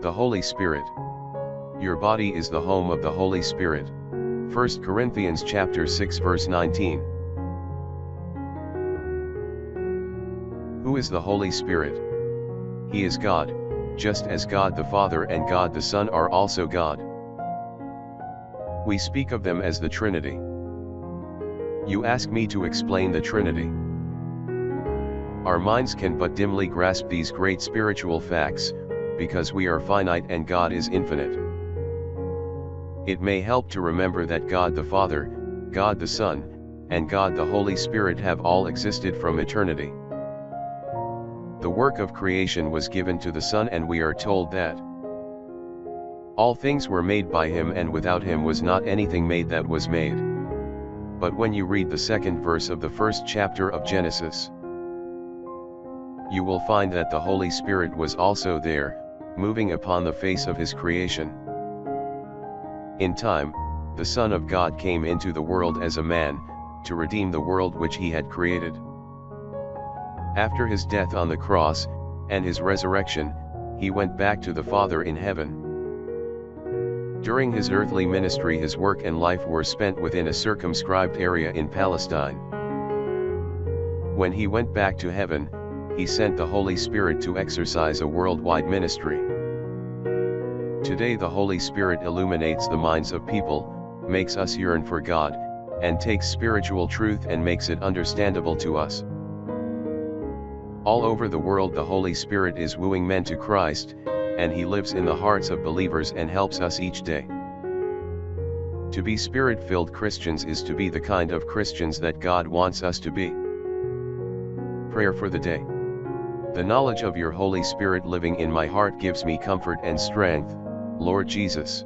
The Holy Spirit. Your body is the home of the Holy Spirit. 1 Corinthians chapter 6 verse 19. Who is the Holy Spirit? He is God, just as God the Father and God the Son are also God. We speak of them as the Trinity. You ask me to explain the Trinity. Our minds can but dimly grasp these great spiritual facts, because we are finite and God is infinite. It may help to remember that God the Father, God the Son, and God the Holy Spirit have all existed from eternity. The work of creation was given to the Son, and we are told that all things were made by him, and without him was not anything made that was made. But when you read the second verse of the first chapter of Genesis, you will find that the Holy Spirit was also there, moving upon the face of his creation. In time, the Son of God came into the world as a man, to redeem the world which he had created. After his death on the cross, and his resurrection, he went back to the Father in heaven. During his earthly ministry, his work and life were spent within a circumscribed area in Palestine. When he went back to heaven, he sent the Holy Spirit to exercise a worldwide ministry. Today the Holy Spirit illuminates the minds of people, makes us yearn for God, and takes spiritual truth and makes it understandable to us. All over the world the Holy Spirit is wooing men to Christ, and he lives in the hearts of believers and helps us each day. To be Spirit-filled Christians is to be the kind of Christians that God wants us to be. Prayer for the day. The knowledge of your Holy Spirit living in my heart gives me comfort and strength, Lord Jesus.